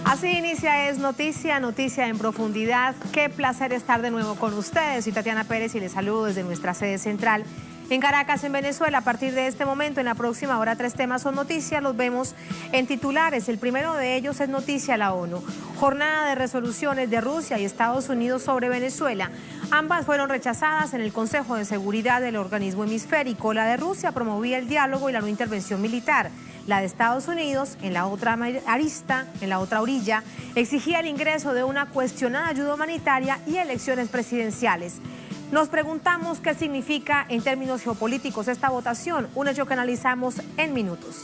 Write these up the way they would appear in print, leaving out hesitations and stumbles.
Así inicia Es Noticia, noticia en profundidad. Qué placer estar de nuevo con ustedes. Soy Tatiana Pérez y les saludo desde nuestra sede central en Caracas, en Venezuela. A partir de este momento, en la próxima hora, 3 temas son noticias. Los vemos en titulares. El primero de ellos es noticia a la ONU. Jornada de resoluciones de Rusia y Estados Unidos sobre Venezuela. Ambas fueron rechazadas en el Consejo de Seguridad del organismo hemisférico. La de Rusia promovía el diálogo y la no intervención militar. La de Estados Unidos, en la otra arista, en la otra orilla, exigía el ingreso de una cuestionada ayuda humanitaria y elecciones presidenciales. Nos preguntamos qué significa en términos geopolíticos esta votación, un hecho que analizamos en minutos.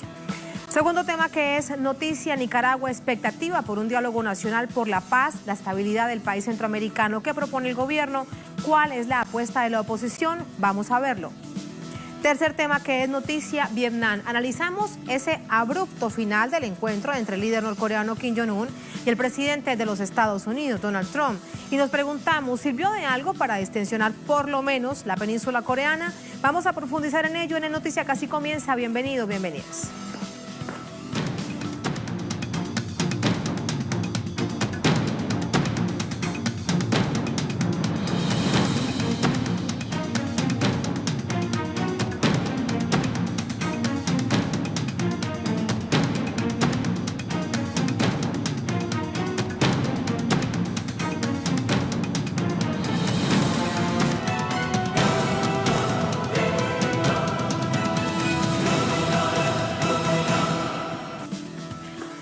Segundo tema que es noticia: Nicaragua, expectativa por un diálogo nacional por la paz, la estabilidad del país centroamericano. ¿Qué propone el gobierno? ¿Cuál es la apuesta de la oposición? Vamos a verlo. Tercer tema que es noticia: Vietnam. Analizamos ese abrupto final del encuentro entre el líder norcoreano Kim Jong-un y el presidente de los Estados Unidos, Donald Trump. Y nos preguntamos, ¿sirvió de algo para distensionar por lo menos la península coreana? Vamos a profundizar en ello en el Noticia que así comienza. Bienvenidos, bienvenidas.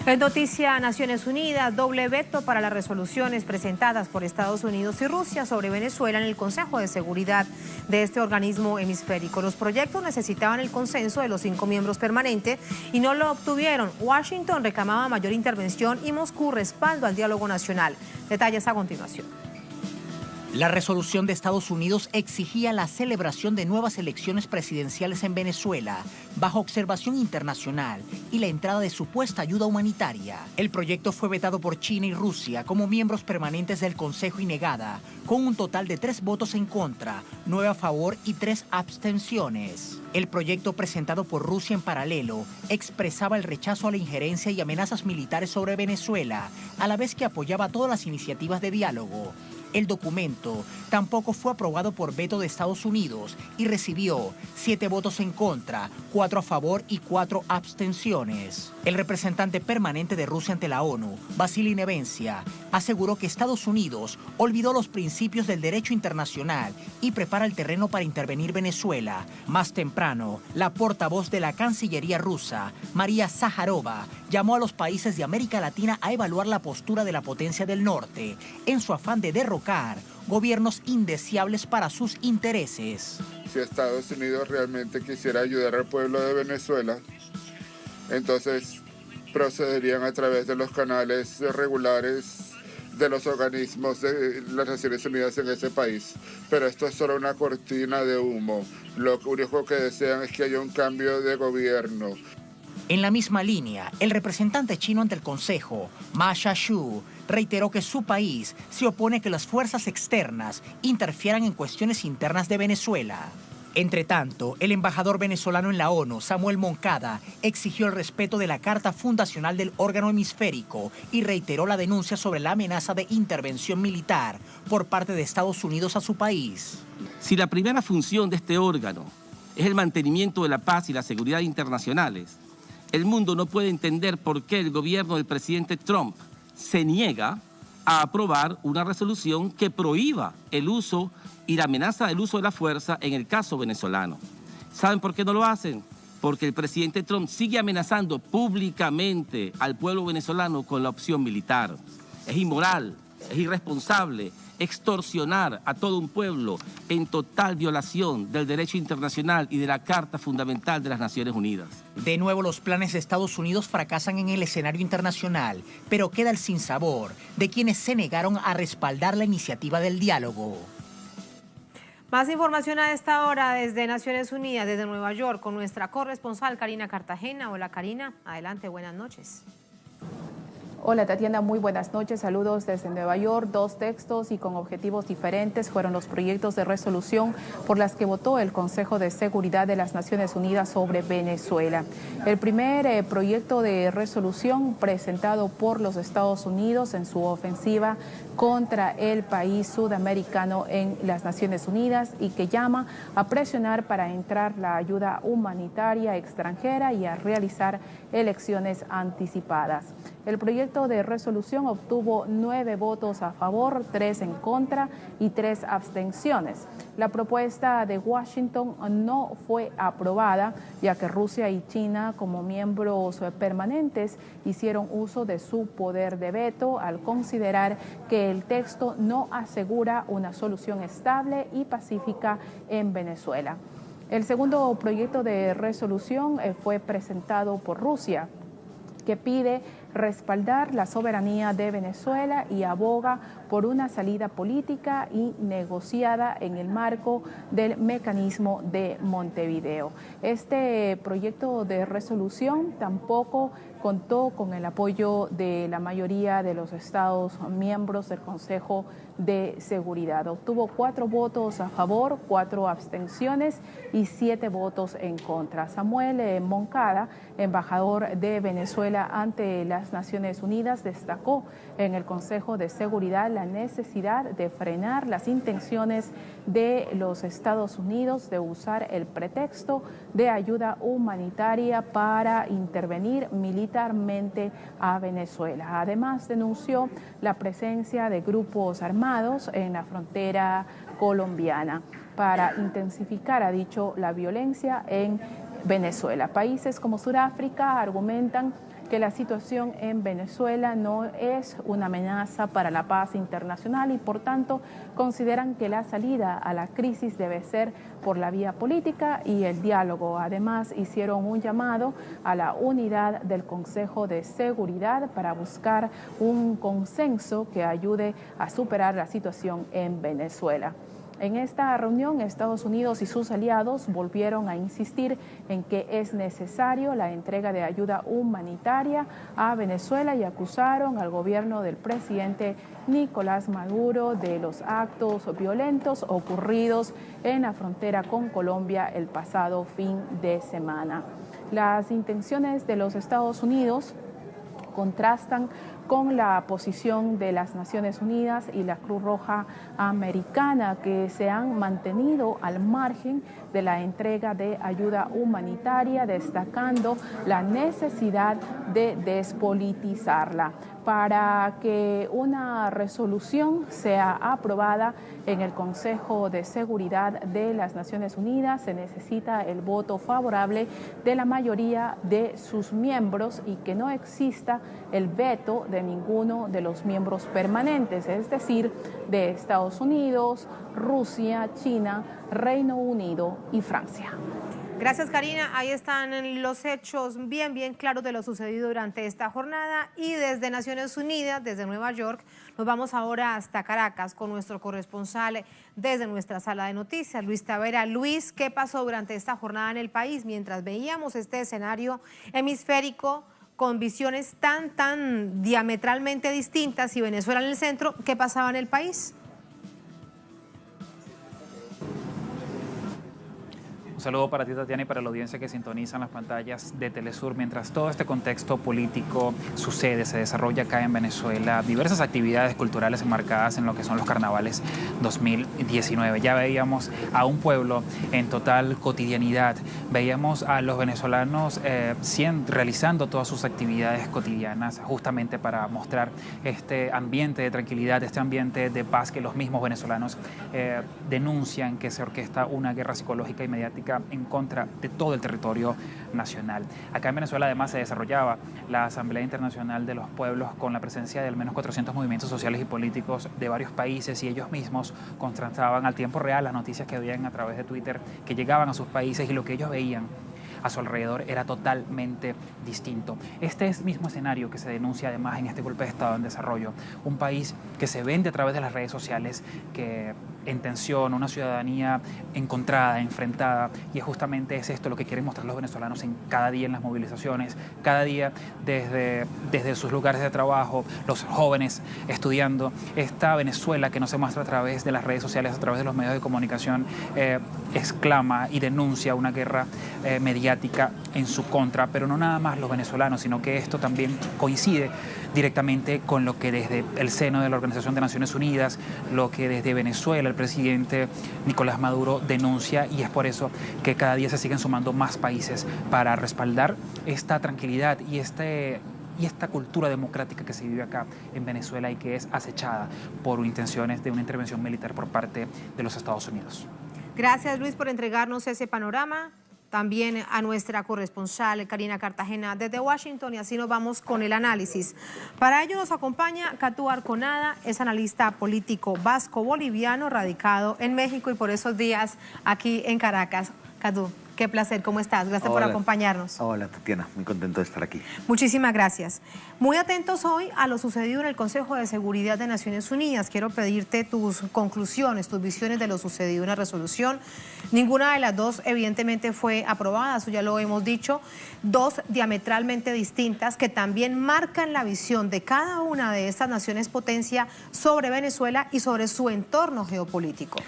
Es noticia: Naciones Unidas, doble veto para las resoluciones presentadas por Estados Unidos y Rusia sobre Venezuela en el Consejo de Seguridad de este organismo hemisférico. Los proyectos necesitaban el consenso de los 5 miembros permanentes y no lo obtuvieron. Washington reclamaba mayor intervención y Moscú respaldo al diálogo nacional. Detalles a continuación. La resolución de Estados Unidos exigía la celebración de nuevas elecciones presidenciales en Venezuela, bajo observación internacional, y la entrada de supuesta ayuda humanitaria. El proyecto fue vetado por China y Rusia como miembros permanentes del Consejo y negada, con un total de 3 votos en contra, 9 a favor y 3 abstenciones. El proyecto presentado por Rusia en paralelo expresaba el rechazo a la injerencia y amenazas militares sobre Venezuela, a la vez que apoyaba todas las iniciativas de diálogo. El documento tampoco fue aprobado por veto de Estados Unidos y recibió 7 votos en contra, 4 a favor y 4 abstenciones. El representante permanente de Rusia ante la ONU, Vasily Nevencia, aseguró que Estados Unidos olvidó los principios del derecho internacional y prepara el terreno para intervenir Venezuela. Más temprano, la portavoz de la Cancillería rusa, María Zaharova, llamó a los países de América Latina a evaluar la postura de la potencia del norte en su afán de derrocar gobiernos indeseables para sus intereses. Si Estados Unidos realmente quisiera ayudar al pueblo de Venezuela, entonces procederían a través de los canales regulares de los organismos de las Naciones Unidas en ese país. Pero esto es solo una cortina de humo. Lo único que desean es que haya un cambio de gobierno. En la misma línea, el representante chino ante el Consejo, Ma Xiaoshu, reiteró que su país se opone a que las fuerzas externas interfieran en cuestiones internas de Venezuela. Entre tanto, el embajador venezolano en la ONU, Samuel Moncada, exigió el respeto de la Carta Fundacional del órgano hemisférico y reiteró la denuncia sobre la amenaza de intervención militar por parte de Estados Unidos a su país. Si la primera función de este órgano es el mantenimiento de la paz y la seguridad internacionales, el mundo no puede entender por qué el gobierno del presidente Trump se niega a aprobar una resolución que prohíba el uso y la amenaza del uso de la fuerza en el caso venezolano. ¿Saben por qué no lo hacen? Porque el presidente Trump sigue amenazando públicamente al pueblo venezolano con la opción militar. Es inmoral, es irresponsable extorsionar a todo un pueblo en total violación del derecho internacional y de la Carta Fundamental de las Naciones Unidas. De nuevo, los planes de Estados Unidos fracasan en el escenario internacional, pero queda el sinsabor de quienes se negaron a respaldar la iniciativa del diálogo. Más información a esta hora desde Naciones Unidas, desde Nueva York, con nuestra corresponsal Karina Cartagena. Hola Karina, adelante, buenas noches. Hola Tatiana, muy buenas noches, saludos desde Nueva York. 2 textos y con objetivos diferentes fueron los proyectos de resolución por las que votó el Consejo de Seguridad de las Naciones Unidas sobre Venezuela. El primer proyecto de resolución presentado por los Estados Unidos en su ofensiva contra el país sudamericano en las Naciones Unidas y que llama a presionar para entrar la ayuda humanitaria extranjera y a realizar elecciones anticipadas. El proyecto de resolución obtuvo 9 votos a favor, 3 en contra y 3 abstenciones. La propuesta de Washington no fue aprobada, ya que Rusia y China, como miembros permanentes, hicieron uso de su poder de veto al considerar que el texto no asegura una solución estable y pacífica en Venezuela. El segundo proyecto de resolución fue presentado por Rusia, que pide respaldar la soberanía de Venezuela y aboga por una salida política y negociada en el marco del mecanismo de Montevideo. Este proyecto de resolución tampoco contó con el apoyo de la mayoría de los Estados miembros del Consejo de Seguridad. Obtuvo 4 votos a favor, 4 abstenciones y 7 votos en contra. Samuel Moncada, embajador de Venezuela ante las Naciones Unidas, destacó en el Consejo de Seguridad la necesidad de frenar las intenciones de los Estados Unidos de usar el pretexto de ayuda humanitaria para intervenir militarmente a Venezuela. Además, denunció la presencia de grupos armados en la frontera colombiana para intensificar, ha dicho, la violencia en Venezuela. Países como Sudáfrica argumentan que la situación en Venezuela no es una amenaza para la paz internacional y por tanto consideran que la salida a la crisis debe ser por la vía política y el diálogo. Además, hicieron un llamado a la unidad del Consejo de Seguridad para buscar un consenso que ayude a superar la situación en Venezuela. En esta reunión, Estados Unidos y sus aliados volvieron a insistir en que es necesario la entrega de ayuda humanitaria a Venezuela y acusaron al gobierno del presidente Nicolás Maduro de los actos violentos ocurridos en la frontera con Colombia el pasado fin de semana. Las intenciones de los Estados Unidos contrastan con la posición de las Naciones Unidas y la Cruz Roja Americana, que se han mantenido al margen de la entrega de ayuda humanitaria, destacando la necesidad de despolitizarla. Para que una resolución sea aprobada en el Consejo de Seguridad de las Naciones Unidas, se necesita el voto favorable de la mayoría de sus miembros y que no exista el veto de ninguno de los miembros permanentes, es decir, de Estados Unidos, Rusia, China, Reino Unido y Francia. Gracias, Karina. Ahí están los hechos bien claros de lo sucedido durante esta jornada. Y desde Naciones Unidas, desde Nueva York, nos vamos ahora hasta Caracas con nuestro corresponsal desde nuestra sala de noticias, Luis Tavera. Luis, ¿qué pasó durante esta jornada en el país? Mientras veíamos este escenario hemisférico con visiones tan diametralmente distintas y Venezuela en el centro, ¿qué pasaba en el país? Un saludo para ti, Tatiana, y para la audiencia que sintoniza en las pantallas de Telesur. Mientras todo este contexto político sucede, se desarrolla acá en Venezuela diversas actividades culturales enmarcadas en lo que son los carnavales 2019. Ya veíamos a un pueblo en total cotidianidad, veíamos a los venezolanos realizando todas sus actividades cotidianas justamente para mostrar este ambiente de tranquilidad, este ambiente de paz que los mismos venezolanos denuncian que se orquesta una guerra psicológica y mediática en contra de todo el territorio nacional. Acá en Venezuela además se desarrollaba la Asamblea Internacional de los Pueblos con la presencia de al menos 400 movimientos sociales y políticos de varios países y ellos mismos contrastaban al tiempo real las noticias que veían a través de Twitter que llegaban a sus países y lo que ellos veían a su alrededor era totalmente distinto. Este es el mismo escenario que se denuncia además en este golpe de Estado en desarrollo. Un país que se vende a través de las redes sociales, que en tensión, una ciudadanía encontrada, enfrentada, y justamente es esto lo que quieren mostrar los venezolanos en cada día en las movilizaciones, cada día desde sus lugares de trabajo, los jóvenes estudiando. Esta Venezuela que no se muestra a través de las redes sociales, a través de los medios de comunicación, exclama y denuncia una guerra mediática en su contra, pero no nada más los venezolanos, sino que esto también coincide directamente con lo que desde el seno de la Organización de Naciones Unidas, lo que desde Venezuela el presidente Nicolás Maduro denuncia, y es por eso que cada día se siguen sumando más países para respaldar esta tranquilidad y esta cultura democrática que se vive acá en Venezuela y que es acechada por intenciones de una intervención militar por parte de los Estados Unidos. Gracias, Luis, por entregarnos ese panorama. También a nuestra corresponsal Karina Cartagena desde Washington, y así nos vamos con el análisis. Para ello nos acompaña Catu Arconada, es analista político vasco-boliviano radicado en México y por esos días aquí en Caracas. Catu, qué placer, ¿cómo estás? Gracias por acompañarnos. Hola, Tatiana, muy contento de estar aquí. Muchísimas gracias. Muy atentos hoy a lo sucedido en el Consejo de Seguridad de Naciones Unidas. Quiero pedirte tus conclusiones, tus visiones de lo sucedido en la resolución. Ninguna de las dos, evidentemente, fue aprobada, eso ya lo hemos dicho. Dos diametralmente distintas que también marcan la visión de cada una de estas naciones potencia sobre Venezuela y sobre su entorno geopolítico.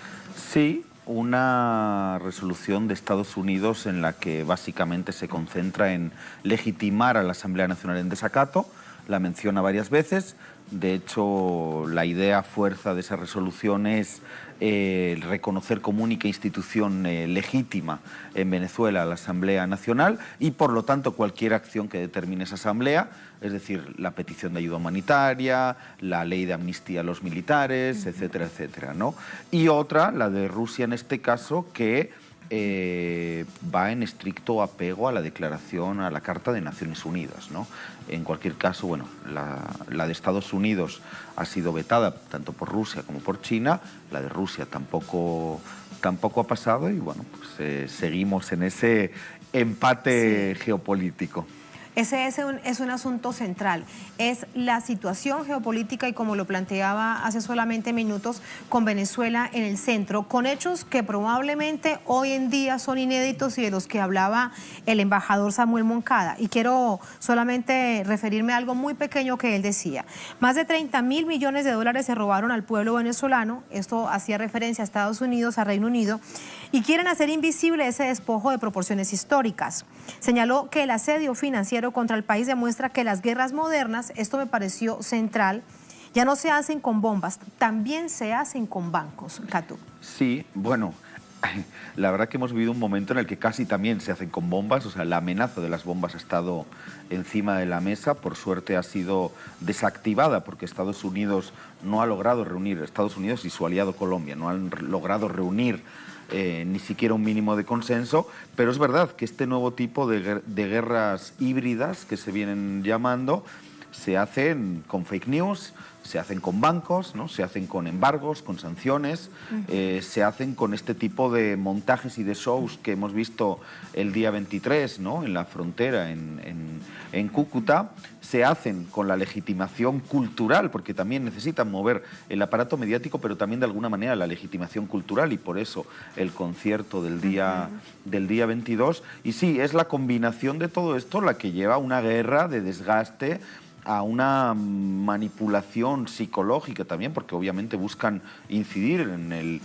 Sí. Una resolución de Estados Unidos en la que básicamente se concentra en legitimar a la Asamblea Nacional en desacato, la menciona varias veces. De hecho, la idea fuerza de esa resolución es reconocer como única institución legítima en Venezuela a la Asamblea Nacional y, por lo tanto, cualquier acción que determine esa Asamblea, es decir, la petición de ayuda humanitaria, la ley de amnistía a los militares, etcétera, etcétera, ¿no? Y otra, la de Rusia en este caso, que va en estricto apego a la declaración, a la Carta de Naciones Unidas, ¿no? En cualquier caso, bueno, la de Estados Unidos ha sido vetada tanto por Rusia como por China, la de Rusia tampoco ha pasado y, bueno, pues seguimos en ese empate geopolítico. Ese es un asunto central, es la situación geopolítica y, como lo planteaba hace solamente minutos, con Venezuela en el centro, con hechos que probablemente hoy en día son inéditos y de los que hablaba el embajador Samuel Moncada. Y quiero solamente referirme a algo muy pequeño que él decía. Más de 30.000 millones de dólares se robaron al pueblo venezolano, esto hacía referencia a Estados Unidos, a Reino Unido, y quieren hacer invisible ese despojo de proporciones históricas. Señaló que el asedio financiero contra el país demuestra que las guerras modernas, esto me pareció central, ya no se hacen con bombas, también se hacen con bancos. Catu. Sí, bueno, la verdad que hemos vivido un momento en el que casi también se hacen con bombas, o sea, la amenaza de las bombas ha estado encima de la mesa, por suerte ha sido desactivada porque Estados Unidos no ha logrado reunir, Estados Unidos y su aliado Colombia no han logrado reunir ni siquiera un mínimo de consenso, pero es verdad que este nuevo tipo de guerras híbridas que se vienen llamando se hacen con fake news, se hacen con bancos, ¿no? Se hacen con embargos, con sanciones, se hacen con este tipo de montajes y de shows que hemos visto el día 23, ¿no? En la frontera, en Cúcuta, se hacen con la legitimación cultural, porque también necesitan mover el aparato mediático, pero también de alguna manera la legitimación cultural, y por eso el concierto del día 22. Y sí, es la combinación de todo esto la que lleva a una guerra de desgaste, a una manipulación psicológica también, porque obviamente buscan incidir en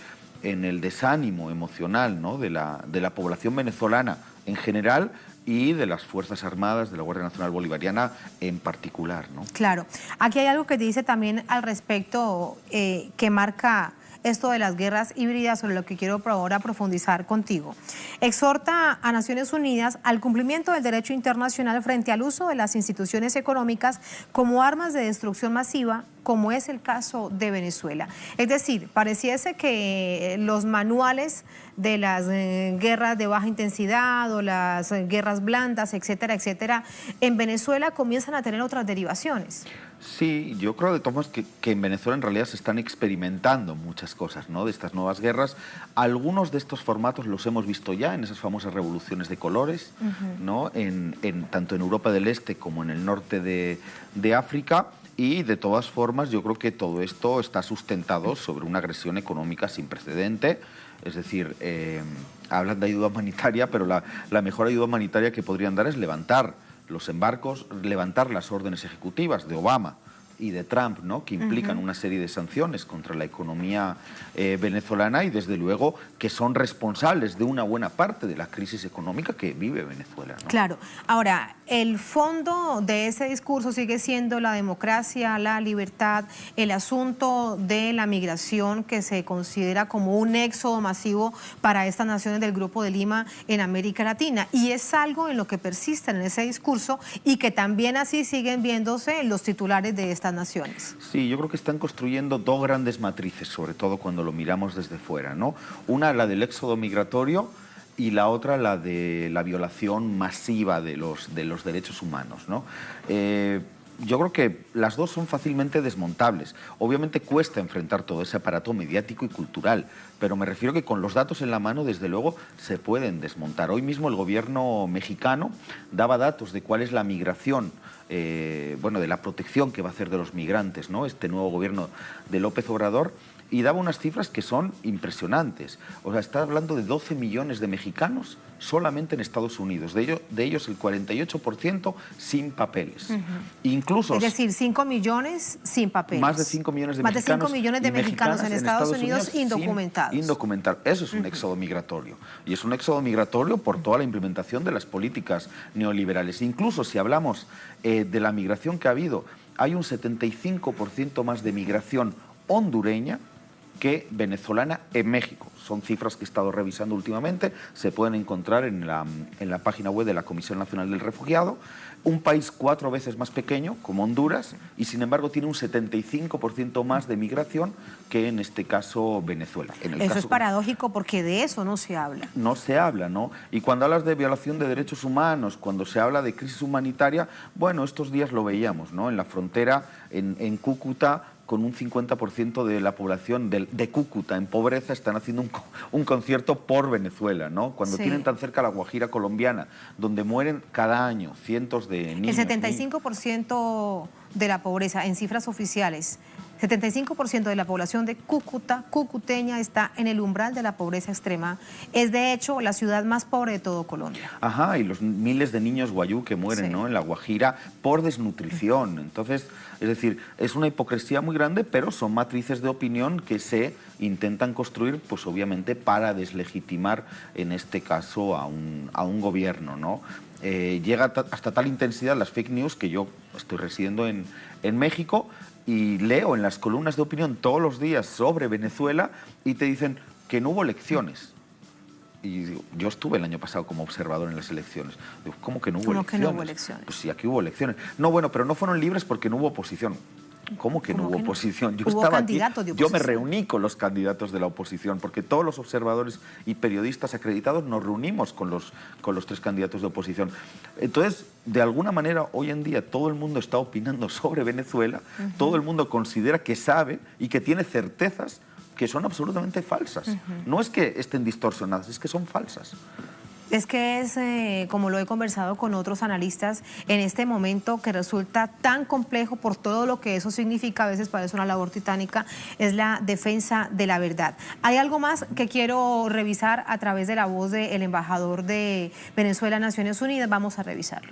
el desánimo emocional, ¿no? de la población venezolana en general y de las Fuerzas Armadas, de la Guardia Nacional Bolivariana en particular, ¿no? Claro. Aquí hay algo que dice también al respecto que marca esto de las guerras híbridas, sobre lo que quiero ahora profundizar contigo. Exhorta a Naciones Unidas al cumplimiento del derecho internacional frente al uso de las instituciones económicas como armas de destrucción masiva, como es el caso de Venezuela. Es decir, pareciese que los manuales de las guerras de baja intensidad o las guerras blandas, etcétera, etcétera, en Venezuela comienzan a tener otras derivaciones. Sí, yo creo de todas maneras que en Venezuela en realidad se están experimentando muchas cosas, ¿no? De estas nuevas guerras. Algunos de estos formatos los hemos visto ya en esas famosas revoluciones de colores, ¿no? Tanto en Europa del Este como en el norte de África. Y de todas formas yo creo que todo esto está sustentado sobre una agresión económica sin precedente. Es decir, hablan de ayuda humanitaria, pero la mejor ayuda humanitaria que podrían dar es levantar los embargos, levantar las órdenes ejecutivas de Obama y de Trump, ¿no?, que implican una serie de sanciones contra la economía venezolana y, desde luego, que son responsables de una buena parte de la crisis económica que vive Venezuela, ¿no? Claro. Ahora, el fondo de ese discurso sigue siendo la democracia, la libertad, el asunto de la migración, que se considera como un éxodo masivo para estas naciones del Grupo de Lima en América Latina. Y es algo en lo que persisten en ese discurso y que también así siguen viéndose los titulares de estas naciones. Sí, yo creo que están construyendo dos grandes matrices, sobre todo cuando lo miramos desde fuera, ¿no? Una, la del éxodo migratorio, y la otra, la de la violación masiva de los derechos humanos, ¿no? Yo creo que las dos son fácilmente desmontables. Obviamente cuesta enfrentar todo ese aparato mediático y cultural, pero me refiero que con los datos en la mano, desde luego, se pueden desmontar. Hoy mismo el gobierno mexicano daba datos de cuál es la migración, bueno, de la protección que va a hacer de los migrantes, ¿no?, este nuevo gobierno de López Obrador, y daba unas cifras que son impresionantes. O sea, está hablando de 12 millones de mexicanos solamente en Estados Unidos, de ellos el 48% sin papeles. Incluso, es decir, 5 millones sin papeles. Más de 5 millones de más mexicanos. De 5 millones de mexicanos en Estados Unidos indocumentados. Indocumentados. Eso es un éxodo migratorio. Y es un éxodo migratorio por toda la implementación de las políticas neoliberales. Incluso si hablamos de la migración que ha habido, hay un 75% más de migración hondureña que venezolana en México. Son cifras que he estado revisando últimamente, se pueden encontrar en la página web de la Comisión Nacional del Refugiado. Un país 4 veces más pequeño, como Honduras, y sin embargo tiene un 75% más de migración que en este caso Venezuela. Eso es paradójico porque de eso no se habla. No se habla, ¿no? Y cuando hablas de violación de derechos humanos, cuando se habla de crisis humanitaria, bueno, estos días lo veíamos, ¿no? En la frontera, en Cúcuta, con un 50% de la población de Cúcuta en pobreza, están haciendo un concierto por Venezuela, ¿no? Cuando tienen tan cerca la Guajira colombiana, donde mueren cada año cientos de niños. El 75% de la pobreza, en cifras oficiales, 75% de la población de Cúcuta, cucuteña, está en el umbral de la pobreza extrema. Es, de hecho, la ciudad más pobre de todo Colombia. Ajá, y los miles de niños guayú que mueren, ¿no?, en la Guajira por desnutrición. Entonces, es decir, es una hipocresía muy grande, pero son matrices de opinión que se intentan construir, pues obviamente, para deslegitimar, en este caso, a un gobierno, ¿no? Llega hasta tal intensidad las fake news que yo estoy residiendo en México y leo en las columnas de opinión todos los días sobre Venezuela y te dicen que no hubo elecciones. Y digo, yo estuve el año pasado como observador en las elecciones. Digo, ¿cómo que no hubo elecciones? ¿Cómo que no hubo elecciones? Pues sí, aquí hubo elecciones. No, bueno, pero no fueron libres porque no hubo oposición. ¿Cómo que no hubo oposición? Yo estaba aquí, yo me reuní con los candidatos de la oposición, porque todos los observadores y periodistas acreditados nos reunimos con los 3 candidatos de oposición. Entonces, de alguna manera, hoy en día todo el mundo está opinando sobre Venezuela, todo el mundo considera que sabe y que tiene certezas que son absolutamente falsas. No es que estén distorsionadas, es que son falsas. Es que es, como lo he conversado con otros analistas, en este momento que resulta tan complejo por todo lo que eso significa, a veces parece una labor titánica, es la defensa de la verdad. Hay algo más que quiero revisar a través de la voz del embajador de Venezuela en Naciones Unidas. Vamos a revisarlo.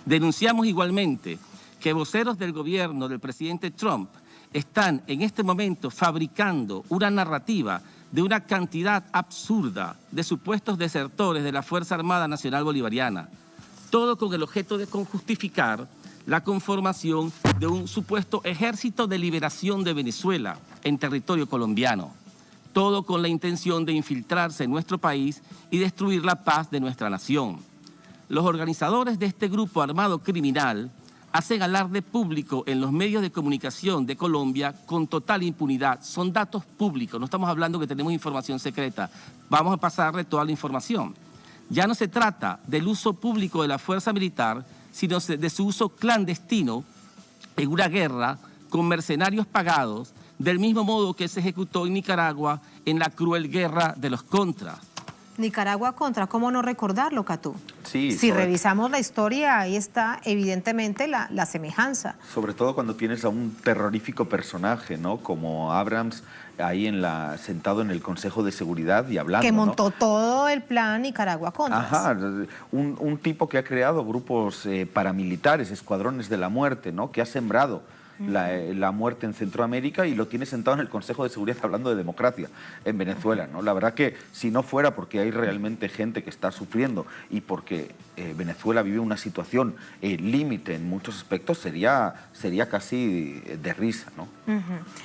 Denunciamos igualmente que voceros del gobierno del presidente Trump están en este momento fabricando una narrativa de una cantidad absurda de supuestos desertores de la Fuerza Armada Nacional Bolivariana, todo con el objeto de justificar la conformación de un supuesto ejército de liberación de Venezuela en territorio colombiano, todo con la intención de infiltrarse en nuestro país y destruir la paz de nuestra nación. Los organizadores de este grupo armado criminal hacen alarde público en los medios de comunicación de Colombia con total impunidad. Son datos públicos, no estamos hablando que tenemos información secreta. Vamos a pasarle toda la información. Ya no se trata del uso público de la fuerza militar, sino de su uso clandestino en una guerra con mercenarios pagados, del mismo modo que se ejecutó en Nicaragua en la cruel guerra de los Contras. Nicaragua contra, ¿cómo no recordarlo, Catú? Sí, si revisamos la historia, ahí está evidentemente la semejanza. Sobre todo cuando tienes a un terrorífico personaje, ¿no? Como Abrams ahí sentado en el Consejo de Seguridad y hablando, que montó, ¿no? todo el plan Nicaragua Contras. Ajá, un tipo que ha creado grupos paramilitares, escuadrones de la muerte, ¿no? Que ha sembrado la muerte en Centroamérica y lo tiene sentado en el Consejo de Seguridad hablando de democracia en Venezuela, ¿no? La verdad que si no fuera porque hay realmente gente que está sufriendo y porque Venezuela vive una situación límite en muchos aspectos, sería casi de risa, ¿no?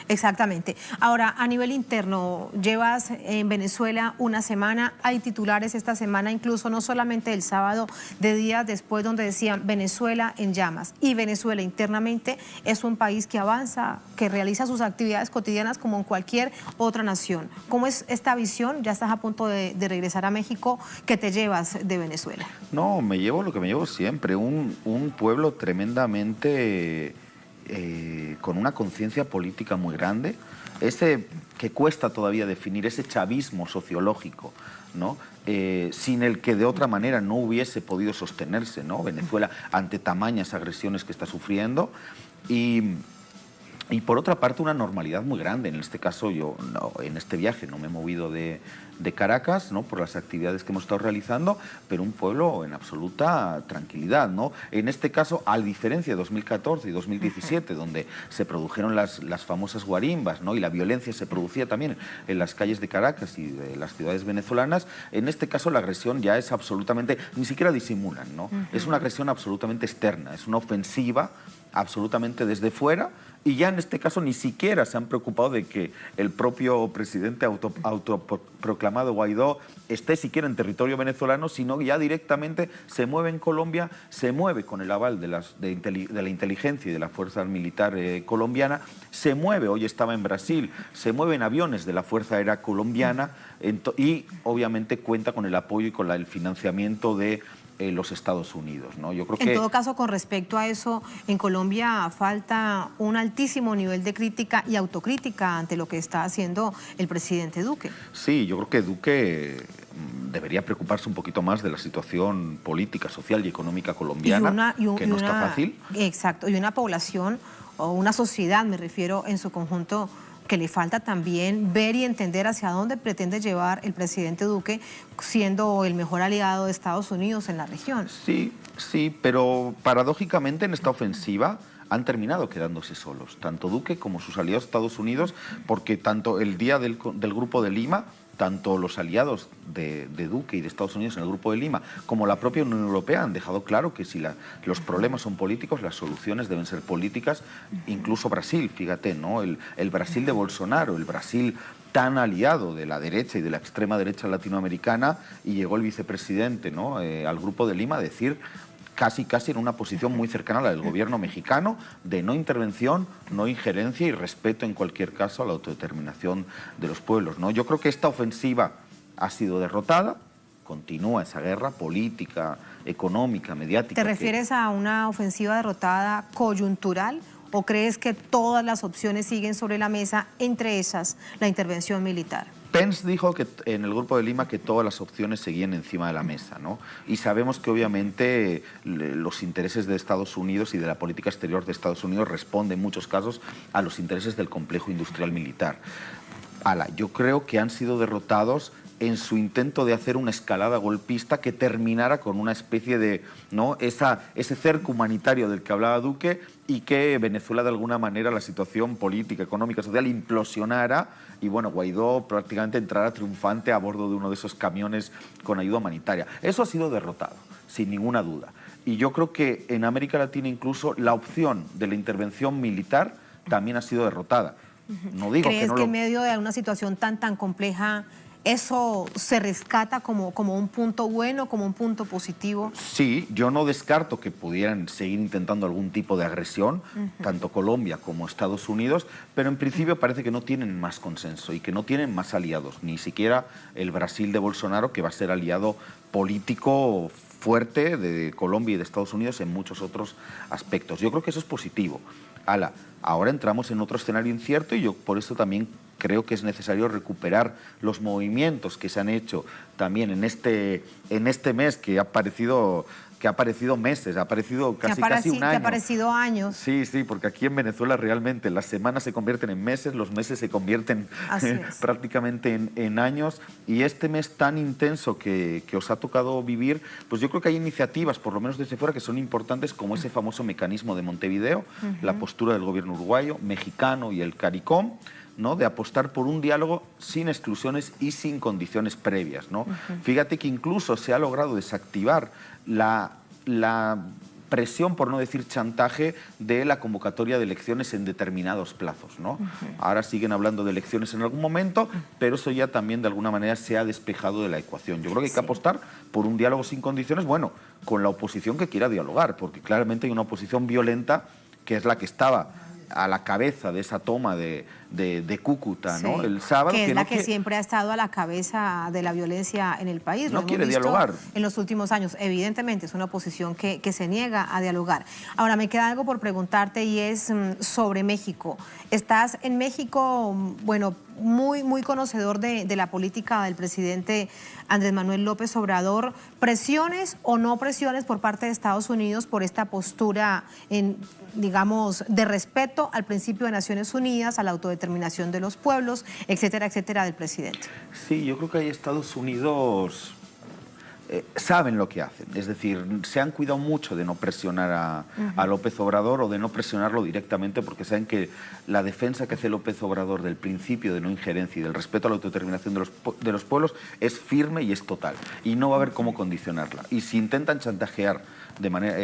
Exactamente. Ahora, a nivel interno, llevas en Venezuela una semana, hay titulares esta semana, incluso no solamente el sábado, de días después, donde decían Venezuela en llamas. Y Venezuela internamente es un país que avanza, que realiza sus actividades cotidianas como en cualquier otra nación. ¿Cómo es esta visión? Ya estás a punto de regresar a México. ¿Qué te llevas de Venezuela? No, me llevo lo que me llevo siempre, un pueblo tremendamente con una conciencia política muy grande, ese que cuesta todavía definir, ese chavismo sociológico, ¿no? Sin el que de otra manera no hubiese podido sostenerse, ¿no? Venezuela ante tamañas agresiones que está sufriendo y por otra parte una normalidad muy grande. En este caso yo en este viaje no me he movido de Caracas, ¿no? Por las actividades que hemos estado realizando, pero un pueblo en absoluta tranquilidad, ¿no? En este caso, a diferencia de 2014 y 2017, donde se produjeron las famosas guarimbas, ¿no? Y la violencia se producía también en las calles de Caracas y de las ciudades venezolanas, en este caso la agresión ya es absolutamente, ni siquiera disimulan, ¿no? Es una agresión absolutamente externa, es una ofensiva absolutamente desde fuera. Y ya en este caso ni siquiera se han preocupado de que el propio presidente autoproclamado Guaidó esté siquiera en territorio venezolano, sino que ya directamente se mueve en Colombia, se mueve con el aval de la inteligencia y de la fuerza militar colombiana, se mueve, hoy estaba en Brasil, se mueve en aviones de la Fuerza Aérea Colombiana y obviamente cuenta con el apoyo y con el financiamiento de los Estados Unidos, ¿no? Yo creo que... En todo caso, con respecto a eso, en Colombia falta un altísimo nivel de crítica y autocrítica ante lo que está haciendo el presidente Duque. Sí, yo creo que Duque debería preocuparse un poquito más de la situación política, social y económica colombiana, que no está fácil. Exacto, y una población o una sociedad, me refiero en su conjunto, que le falta también ver y entender hacia dónde pretende llevar el presidente Duque, siendo el mejor aliado de Estados Unidos en la región. Sí, sí, pero paradójicamente en esta ofensiva han terminado quedándose solos, tanto Duque como sus aliados Estados Unidos, porque tanto el día del Grupo de Lima, tanto los aliados de Duque y de Estados Unidos en el Grupo de Lima como la propia Unión Europea han dejado claro que si los problemas son políticos, las soluciones deben ser políticas. Incluso Brasil, fíjate, ¿no? El Brasil de Bolsonaro, el Brasil tan aliado de la derecha y de la extrema derecha latinoamericana, y llegó el vicepresidente, ¿no? Al Grupo de Lima a decir casi en una posición muy cercana a la del gobierno mexicano, de no intervención, no injerencia y respeto en cualquier caso a la autodeterminación de los pueblos, ¿no? Yo creo que esta ofensiva ha sido derrotada, continúa esa guerra política, económica, mediática. ¿Te refieres a una ofensiva derrotada coyuntural o crees que todas las opciones siguen sobre la mesa, entre esas la intervención militar? Pence dijo que en el Grupo de Lima que todas las opciones seguían encima de la mesa, ¿no? Y sabemos que obviamente los intereses de Estados Unidos y de la política exterior de Estados Unidos responden en muchos casos a los intereses del complejo industrial militar. Yo creo que han sido derrotados en su intento de hacer una escalada golpista que terminara con una especie de, ¿no? ese cerco humanitario del que hablaba Duque, y que Venezuela de alguna manera, la situación política, económica, social implosionara y bueno, Guaidó prácticamente entrara triunfante a bordo de uno de esos camiones con ayuda humanitaria. Eso ha sido derrotado, sin ninguna duda. Y yo creo que en América Latina incluso la opción de la intervención militar también ha sido derrotada. No digo ¿Crees que no que en medio de una situación tan compleja eso se rescata como un punto bueno, como un punto positivo? Sí, yo no descarto que pudieran seguir intentando algún tipo de agresión, tanto Colombia como Estados Unidos, pero en principio parece que no tienen más consenso y que no tienen más aliados, ni siquiera el Brasil de Bolsonaro, que va a ser aliado político fuerte de Colombia y de Estados Unidos en muchos otros aspectos. Yo creo que eso es positivo. Ahora entramos en otro escenario incierto y yo por eso también creo que es necesario recuperar los movimientos que se han hecho también en este mes que ha parecido meses, ha parecido casi un año. Que ha parecido años. Sí, porque aquí en Venezuela realmente las semanas se convierten en meses, los meses se convierten prácticamente en años, y este mes tan intenso que os ha tocado vivir, pues yo creo que hay iniciativas, por lo menos desde fuera, que son importantes, como ese famoso mecanismo de Montevideo, la postura del gobierno uruguayo, mexicano y el CARICOM, ¿no?, de apostar por un diálogo sin exclusiones y sin condiciones previas, ¿no? Fíjate que incluso se ha logrado desactivar la presión, por no decir chantaje, de la convocatoria de elecciones en determinados plazos, ¿no? Ahora siguen hablando de elecciones en algún momento, pero eso ya también de alguna manera se ha despejado de la ecuación. Yo creo que hay que apostar por un diálogo sin condiciones, bueno, con la oposición que quiera dialogar, porque claramente hay una oposición violenta que es la que estaba a la cabeza de esa toma de Cúcuta, ¿no?, el sábado. Que es la que siempre ha estado a la cabeza de la violencia en el país. No quiere dialogar. En los últimos años, evidentemente, es una oposición que se niega a dialogar. Ahora, me queda algo por preguntarte, y es sobre México. Estás en México, bueno, muy conocedor de la política del presidente Andrés Manuel López Obrador. ¿Presiones o no presiones por parte de Estados Unidos por esta postura, digamos, de respeto al principio de Naciones Unidas, a la autodeterminación de los pueblos, etcétera, etcétera, del presidente? Sí, yo creo que ahí Estados Unidos saben lo que hacen, es decir, se han cuidado mucho de no presionar a López Obrador, o de no presionarlo directamente, porque saben que la defensa que hace López Obrador del principio de no injerencia y del respeto a la autodeterminación de los pueblos es firme y es total, y no va a haber cómo condicionarla. Y si intentan chantajear de manera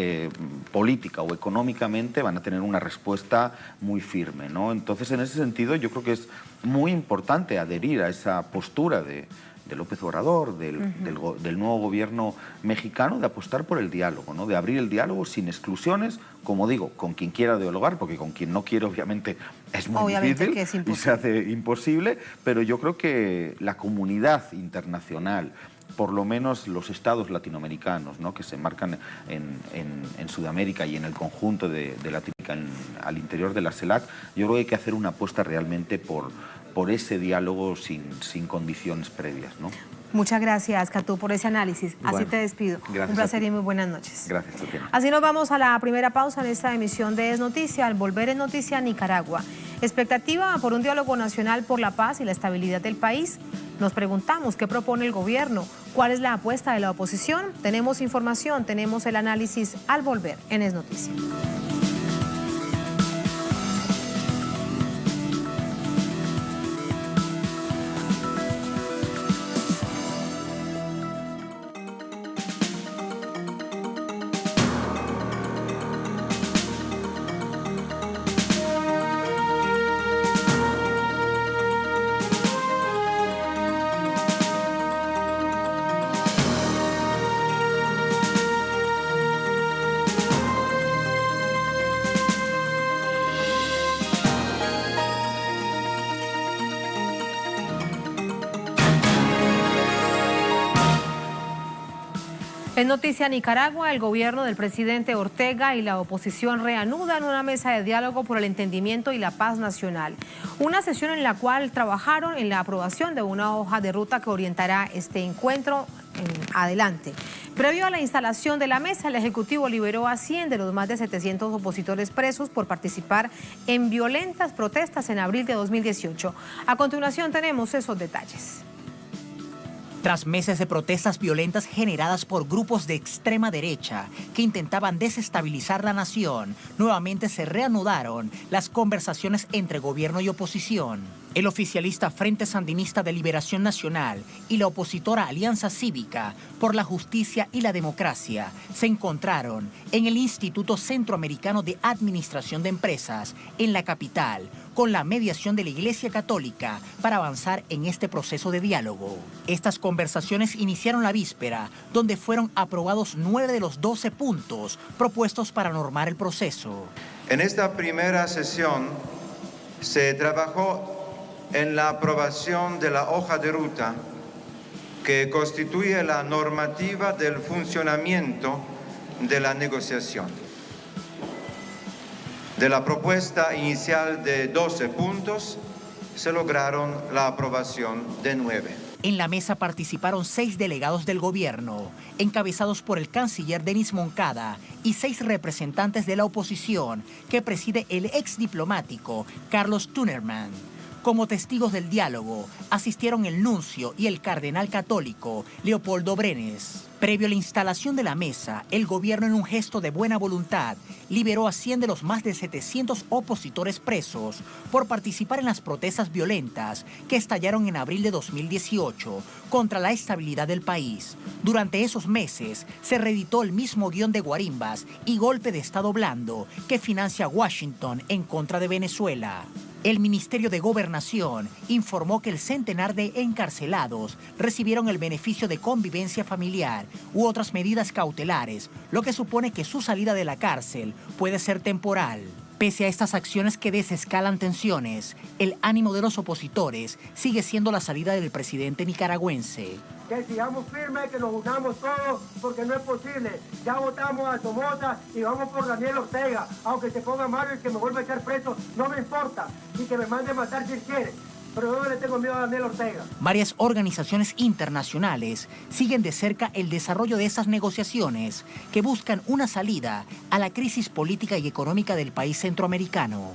política o económicamente, van a tener una respuesta muy firme, ¿no? Entonces, en ese sentido, yo creo que es muy importante adherir a esa postura de López Obrador, del nuevo gobierno mexicano, de apostar por el diálogo, ¿no?, de abrir el diálogo sin exclusiones, como digo, con quien quiera dialogar, porque con quien no quiere, obviamente, es muy difícil y se hace imposible, pero yo creo que la comunidad internacional, por lo menos los estados latinoamericanos, ¿no?, que se marcan en Sudamérica y en el conjunto de Latinoamérica, al interior de la CELAC, yo creo que hay que hacer una apuesta realmente por ese diálogo sin condiciones previas, ¿no? Muchas gracias, Catú, por ese análisis. Así te despido. Gracias. Un placer y muy buenas noches. Gracias, Tatiana. Así nos vamos a la primera pausa en esta emisión de Es Noticia. Al volver en Noticia, Nicaragua. Expectativa por un diálogo nacional por la paz y la estabilidad del país. Nos preguntamos qué propone el gobierno, cuál es la apuesta de la oposición. Tenemos información, tenemos el análisis al volver en Es Noticia. En Noticia Nicaragua, el gobierno del presidente Ortega y la oposición reanudan una mesa de diálogo por el entendimiento y la paz nacional. Una sesión en la cual trabajaron en la aprobación de una hoja de ruta que orientará este encuentro adelante. Previo a la instalación de la mesa, el Ejecutivo liberó a 100 de los más de 700 opositores presos por participar en violentas protestas en abril de 2018. A continuación tenemos esos detalles. Tras meses de protestas violentas generadas por grupos de extrema derecha que intentaban desestabilizar la nación, nuevamente se reanudaron las conversaciones entre gobierno y oposición. El oficialista Frente Sandinista de Liberación Nacional y la opositora Alianza Cívica por la Justicia y la Democracia se encontraron en el Instituto Centroamericano de Administración de Empresas, en la capital, con la mediación de la Iglesia Católica para avanzar en este proceso de diálogo. Estas conversaciones iniciaron la víspera, donde fueron aprobados 9 de los 12 puntos propuestos para normar el proceso. En esta primera sesión se trabajó en la aprobación de la hoja de ruta que constituye la normativa del funcionamiento de la negociación. De la propuesta inicial de 12 puntos, se lograron la aprobación de 9. En la mesa participaron 6 delegados del gobierno, encabezados por el canciller Denis Moncada, y 6 representantes de la oposición, que preside el ex diplomático Carlos Tunerman. Como testigos del diálogo, asistieron el nuncio y el cardenal católico Leopoldo Brenes. Previo a la instalación de la mesa, el gobierno, en un gesto de buena voluntad, liberó a 100 de los más de 700 opositores presos por participar en las protestas violentas que estallaron en abril de 2018 contra la estabilidad del país. Durante esos meses se reeditó el mismo guión de guarimbas y golpe de Estado blando que financia Washington en contra de Venezuela. El Ministerio de Gobernación informó que el centenar de encarcelados recibieron el beneficio de convivencia familiar u otras medidas cautelares, lo que supone que su salida de la cárcel puede ser temporal. Pese a estas acciones que desescalan tensiones, el ánimo de los opositores sigue siendo la salida del presidente nicaragüense. Que sigamos firmes, que nos unamos todos, porque no es posible. Ya votamos a Somota y vamos por Daniel Ortega. Aunque se ponga malo y que me vuelva a echar preso, no me importa. Y que me mande a matar si él quiere. Pero yo no le tengo miedo a Daniel Ortega. Varias organizaciones internacionales siguen de cerca el desarrollo de esas negociaciones que buscan una salida a la crisis política y económica del país centroamericano.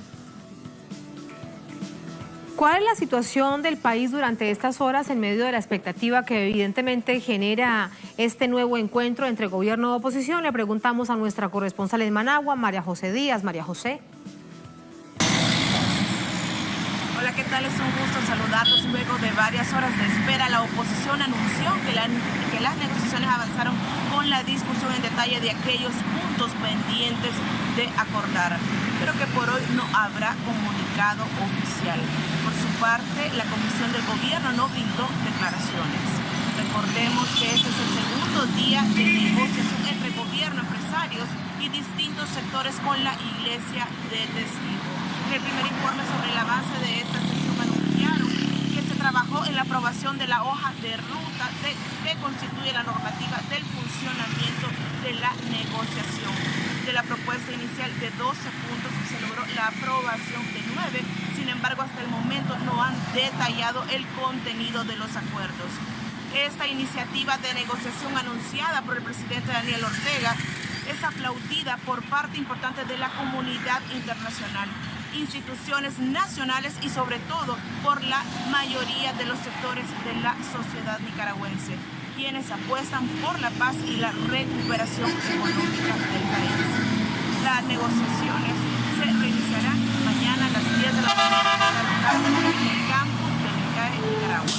¿Cuál es la situación del país durante estas horas en medio de la expectativa que evidentemente genera este nuevo encuentro entre gobierno y oposición? Le preguntamos a nuestra corresponsal en Managua, María José Díaz. María José. Hola, ¿qué tal? Es un gusto saludarlos. Luego de varias horas de espera, la oposición anunció que las negociaciones avanzaron con la discusión en detalle de aquellos puntos pendientes de acordar, pero que por hoy no habrá comunicado oficial. Por su parte, la Comisión del Gobierno no brindó declaraciones. Recordemos que este es el segundo día de negociación entre gobierno, empresarios y distintos sectores con la Iglesia de Testigo. En el primer informe sobre el avance de esta sesión anunciaron que se trabajó en la aprobación de la hoja de ruta que constituye la normativa del funcionamiento de la negociación. De la propuesta inicial de 12 puntos se logró la aprobación de 9, sin embargo hasta el momento no han detallado el contenido de los acuerdos. Esta iniciativa de negociación anunciada por el presidente Daniel Ortega es aplaudida por parte importante de la comunidad internacional, instituciones nacionales y sobre todo por la mayoría de los sectores de la sociedad nicaragüense, quienes apuestan por la paz y la recuperación económica del país. Las negociaciones se reiniciarán mañana a las 10 de la mañana en el campus de Nicaraguá, Nicaragua.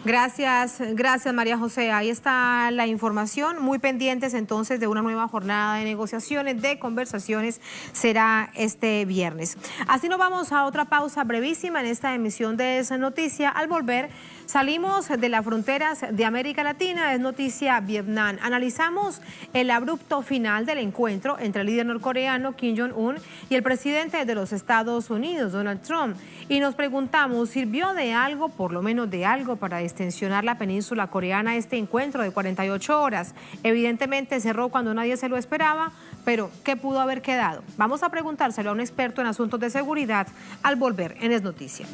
Gracias María José. Ahí está la información. Muy pendientes entonces de una nueva jornada de negociaciones, de conversaciones, será este viernes. Así nos vamos a otra pausa brevísima en esta emisión de Es Noticia. Al volver, salimos de las fronteras de América Latina, es noticia Vietnam. Analizamos el abrupto final del encuentro entre el líder norcoreano Kim Jong-un y el presidente de los Estados Unidos, Donald Trump. Y nos preguntamos, ¿sirvió de algo, por lo menos de algo, para extensionar la península coreana este encuentro de 48 horas? Evidentemente cerró cuando nadie se lo esperaba, pero ¿qué pudo haber quedado? Vamos a preguntárselo a un experto en asuntos de seguridad al volver en Es Noticia.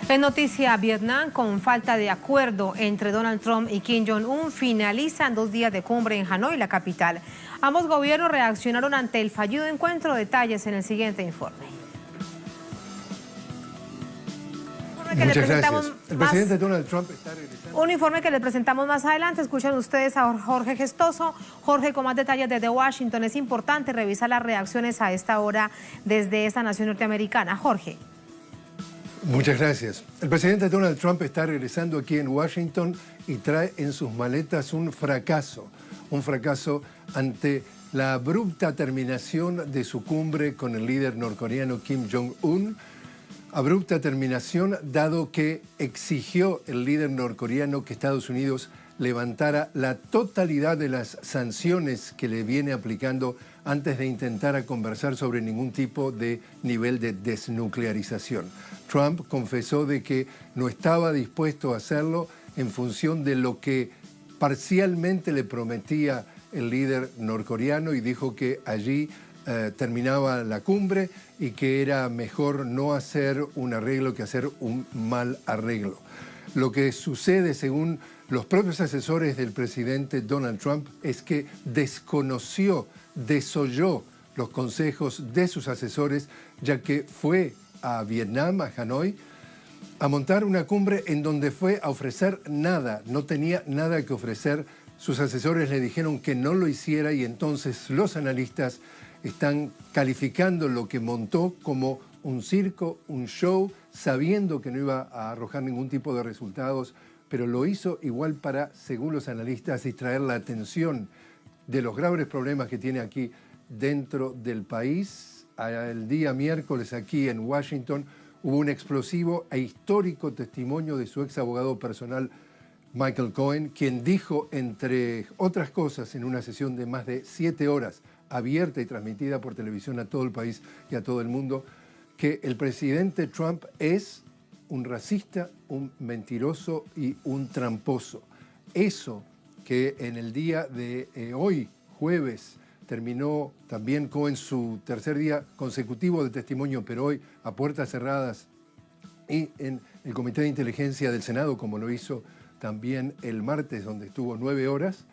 En noticia Vietnam, con falta de acuerdo entre Donald Trump y Kim Jong-un, finalizan 2 días de cumbre en Hanoi, la capital. Ambos gobiernos reaccionaron ante el fallido encuentro. Detalles en el siguiente informe. Muchas gracias. El presidente Donald Trump está regresando. Un informe que les presentamos más adelante. Escuchan ustedes a Jorge Gestoso. Jorge, con más detalles desde Washington. Es importante revisar las reacciones a esta hora desde esta nación norteamericana. Jorge. Muchas gracias. El presidente Donald Trump está regresando aquí en Washington y trae en sus maletas un fracaso ante la abrupta terminación de su cumbre con el líder norcoreano Kim Jong-un. Abrupta terminación dado que exigió el líder norcoreano que Estados Unidos levantara la totalidad de las sanciones que le viene aplicando antes de intentar conversar sobre ningún tipo de nivel de desnuclearización. Trump confesó de que no estaba dispuesto a hacerlo en función de lo que parcialmente le prometía el líder norcoreano y dijo que allí terminaba la cumbre y que era mejor no hacer un arreglo que hacer un mal arreglo. Lo que sucede, según los propios asesores del presidente Donald Trump, es que desoyó los consejos de sus asesores, ya que fue a Vietnam, a Hanoi, a montar una cumbre en donde fue a ofrecer nada, no tenía nada que ofrecer. Sus asesores le dijeron que no lo hiciera y entonces los analistas están calificando lo que montó como un circo, un show, sabiendo que no iba a arrojar ningún tipo de resultados, pero lo hizo igual para, según los analistas, distraer la atención de los graves problemas que tiene aquí dentro del país. El día miércoles aquí en Washington hubo un explosivo e histórico testimonio de su ex abogado personal, Michael Cohen, quien dijo, entre otras cosas, en una sesión de más de 7 horas, abierta y transmitida por televisión a todo el país y a todo el mundo, que el presidente Trump es un racista, un mentiroso y un tramposo. Eso que en el día de hoy, jueves, terminó también Cohen su tercer día consecutivo de testimonio, pero hoy a puertas cerradas y en el Comité de Inteligencia del Senado, como lo hizo también el martes, donde estuvo 9 horas.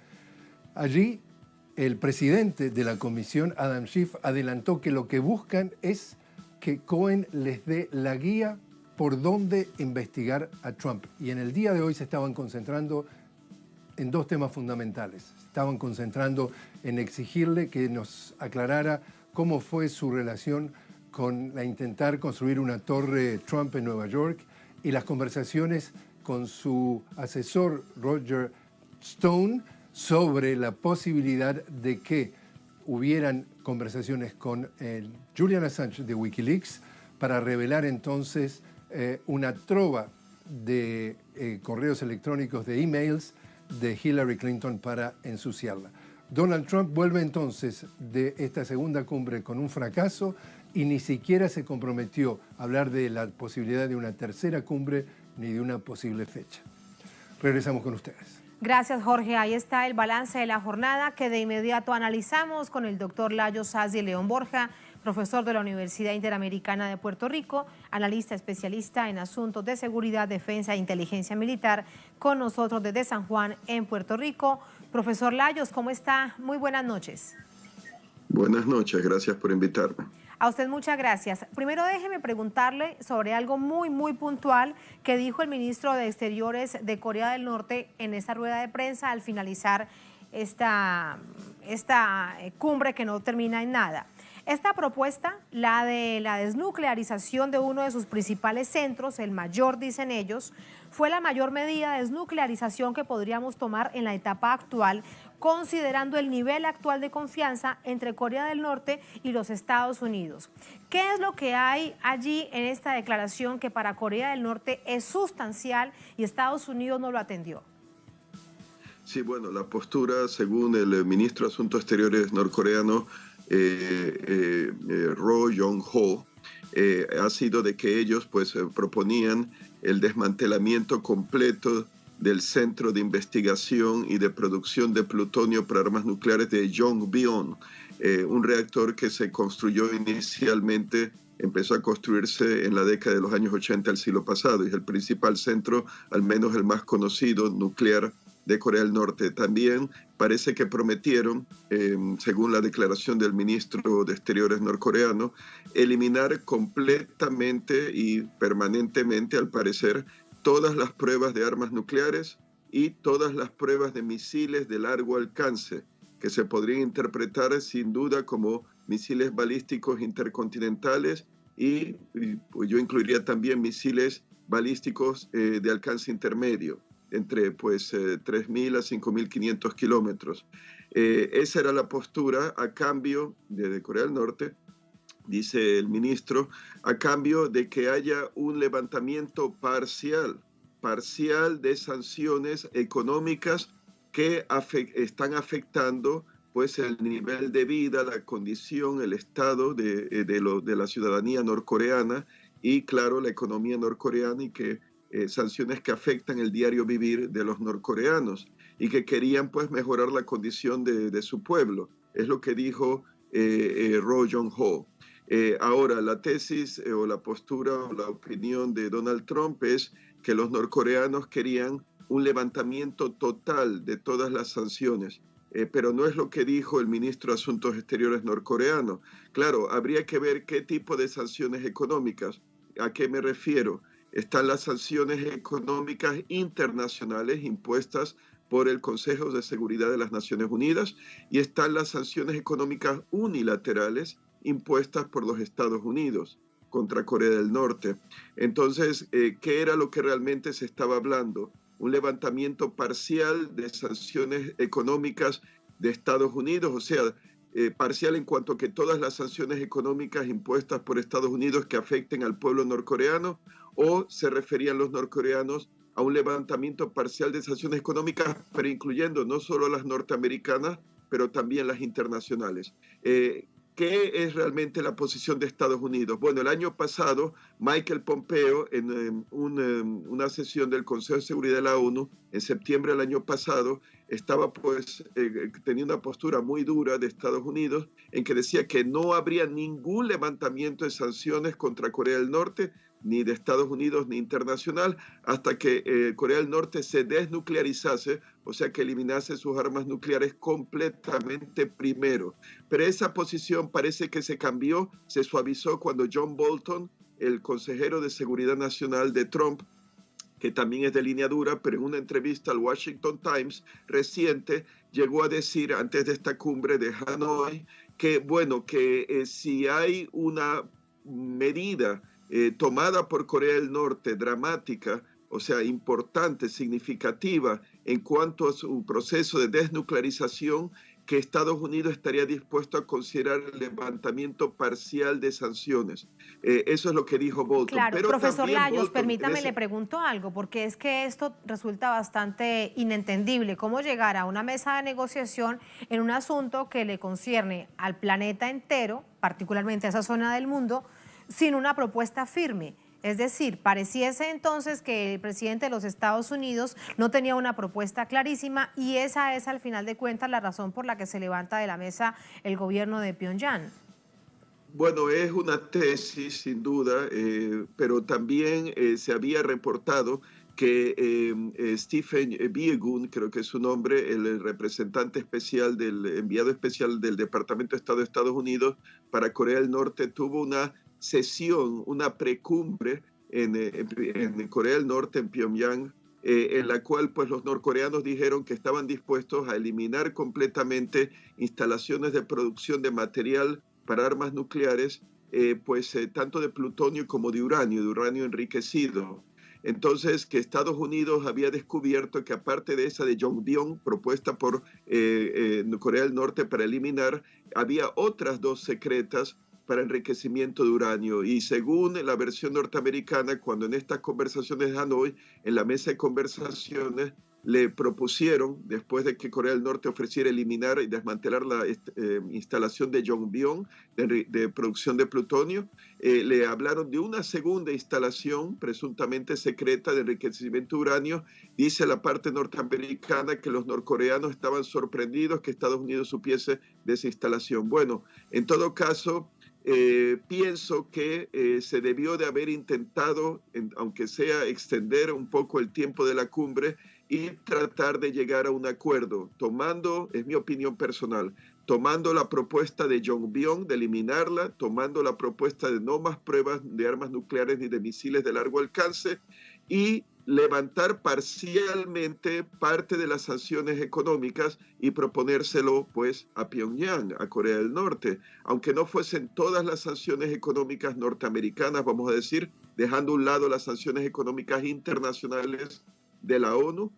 Allí el presidente de la comisión, Adam Schiff, adelantó que lo que buscan es que Cohen les dé la guía por dónde investigar a Trump. Y en el día de hoy se estaban concentrando en 2 temas fundamentales. Estaban concentrando en exigirle que nos aclarara cómo fue su relación con la intentar construir una torre Trump en Nueva York y las conversaciones con su asesor Roger Stone sobre la posibilidad de que hubieran conversaciones con Julian Assange de Wikileaks para revelar entonces una trova de correos electrónicos, de emails de Hillary Clinton para ensuciarla. Donald Trump vuelve entonces de esta segunda cumbre con un fracaso y ni siquiera se comprometió a hablar de la posibilidad de una tercera cumbre ni de una posible fecha. Regresamos con ustedes. Gracias, Jorge. Ahí está el balance de la jornada que de inmediato analizamos con el doctor Layo Saz de León Borja, profesor de la Universidad Interamericana de Puerto Rico, analista especialista en asuntos de seguridad, defensa e inteligencia militar, con nosotros desde San Juan, en Puerto Rico. Profesor Layos, ¿cómo está? Muy buenas noches. Buenas noches, gracias por invitarme. A usted muchas gracias. Primero déjeme preguntarle sobre algo muy puntual que dijo el ministro de Exteriores de Corea del Norte en esta rueda de prensa al finalizar esta cumbre que no termina en nada. Esta propuesta, la de la desnuclearización de uno de sus principales centros, el mayor, dicen ellos, fue la mayor medida de desnuclearización que podríamos tomar en la etapa actual, considerando el nivel actual de confianza entre Corea del Norte y los Estados Unidos. ¿Qué es lo que hay allí en esta declaración que para Corea del Norte es sustancial y Estados Unidos no lo atendió? Sí, bueno, la postura, según el ministro de Asuntos Exteriores norcoreano, Ro Yong-ho, ha sido de que ellos proponían el desmantelamiento completo del Centro de Investigación y de Producción de Plutonio para Armas Nucleares de Yongbyon, un reactor que se construyó inicialmente, empezó a construirse en la década de los años 80 del siglo pasado, y es el principal centro, al menos el más conocido, nuclear de Corea del Norte. También parece que prometieron, según la declaración del ministro de Exteriores norcoreano, eliminar completamente y permanentemente, al parecer, todas las pruebas de armas nucleares y todas las pruebas de misiles de largo alcance, que se podrían interpretar sin duda como misiles balísticos intercontinentales y yo incluiría también misiles balísticos de alcance intermedio, entre 3.000 a 5.500 kilómetros. Esa era la postura a cambio de Corea del Norte, dice el ministro, a cambio de que haya un levantamiento parcial de sanciones económicas que están afectando pues el nivel de vida, la condición, el estado de la ciudadanía norcoreana y claro la economía norcoreana y que sanciones que afectan el diario vivir de los norcoreanos y que querían pues mejorar la condición de su pueblo. Es lo que dijo Ro Jong-ho. Ahora, la tesis o la postura o la opinión de Donald Trump es que los norcoreanos querían un levantamiento total de todas las sanciones, pero no es lo que dijo el ministro de Asuntos Exteriores norcoreano. Claro, habría que ver qué tipo de sanciones económicas. ¿A qué me refiero? Están las sanciones económicas internacionales impuestas por el Consejo de Seguridad de las Naciones Unidas y están las sanciones económicas unilaterales impuestas por los Estados Unidos contra Corea del Norte. Entonces, ¿qué era lo que realmente se estaba hablando? Un levantamiento parcial de sanciones económicas de Estados Unidos, o sea, parcial en cuanto a que todas las sanciones económicas impuestas por Estados Unidos que afecten al pueblo norcoreano, o se referían los norcoreanos a un levantamiento parcial de sanciones económicas, pero incluyendo no solo las norteamericanas, pero también las internacionales. ¿Qué es realmente la posición de Estados Unidos? Bueno, el año pasado, Michael Pompeo, en una sesión del Consejo de Seguridad de la ONU, en septiembre del año pasado, estaba pues teniendo una postura muy dura de Estados Unidos en que decía que no habría ningún levantamiento de sanciones contra Corea del Norte, ni de Estados Unidos ni internacional, hasta que Corea del Norte se desnuclearizase, o sea, que eliminase sus armas nucleares completamente primero. Pero esa posición parece que se cambió, se suavizó cuando John Bolton, el consejero de Seguridad Nacional de Trump, que también es de línea dura, pero en una entrevista al Washington Times reciente, llegó a decir antes de esta cumbre de Hanoi que, bueno, que si hay una medida tomada por Corea del Norte, dramática, o sea, importante, significativa en cuanto a su proceso de desnuclearización, que Estados Unidos estaría dispuesto a considerar el levantamiento parcial de sanciones. Eso es lo que dijo Bolton. Claro, pero profesor Layos, Bolton, permítame, le pregunto algo, porque es que esto resulta bastante inentendible. ¿Cómo llegar a una mesa de negociación en un asunto que le concierne al planeta entero, particularmente a esa zona del mundo, sin una propuesta firme? Es decir, pareciese entonces que el presidente de los Estados Unidos no tenía una propuesta clarísima y esa es al final de cuentas la razón por la que se levanta de la mesa el gobierno de Pyongyang. Bueno, es una tesis sin duda, pero también se había reportado que Stephen Biegun, creo que es su nombre, el representante especial enviado especial del Departamento de Estado de Estados Unidos para Corea del Norte, tuvo una sesión, una precumbre en Corea del Norte, en Pyongyang, en la cual pues los norcoreanos dijeron que estaban dispuestos a eliminar completamente instalaciones de producción de material para armas nucleares, tanto de plutonio como de uranio enriquecido. Entonces, que Estados Unidos había descubierto que aparte de esa de Yongbyon, propuesta por Corea del Norte para eliminar, había otras dos secretas para enriquecimiento de uranio. Y según la versión norteamericana, cuando en estas conversaciones de Hanoi, en la mesa de conversaciones, le propusieron, después de que Corea del Norte ofreciera eliminar y desmantelar la instalación de Yongbyon de producción de plutonio, le hablaron de una segunda instalación presuntamente secreta de enriquecimiento de uranio. Dice la parte norteamericana que los norcoreanos estaban sorprendidos que Estados Unidos supiese de esa instalación. Bueno, en todo caso, pienso que se debió de haber intentado, aunque sea extender un poco el tiempo de la cumbre y tratar de llegar a un acuerdo, tomando, es mi opinión personal, tomando la propuesta de Yongbyon de eliminarla, tomando la propuesta de no más pruebas de armas nucleares ni de misiles de largo alcance y levantar parcialmente parte de las sanciones económicas y proponérselo pues a Pyongyang, a Corea del Norte, aunque no fuesen todas las sanciones económicas norteamericanas, vamos a decir, dejando a un lado las sanciones económicas internacionales de la ONU,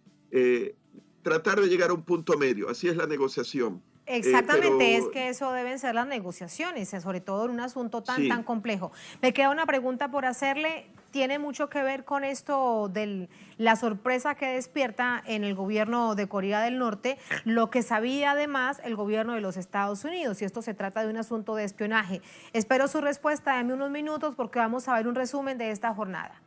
tratar de llegar a un punto medio. Así es la negociación. Exactamente, es que eso deben ser las negociaciones, sobre todo en un asunto tan complejo. Me queda una pregunta por hacerle, tiene mucho que ver con esto de la sorpresa que despierta en el gobierno de Corea del Norte, lo que sabía además el gobierno de los Estados Unidos, y esto se trata de un asunto de espionaje. Espero su respuesta, dame unos minutos porque vamos a ver un resumen de esta jornada.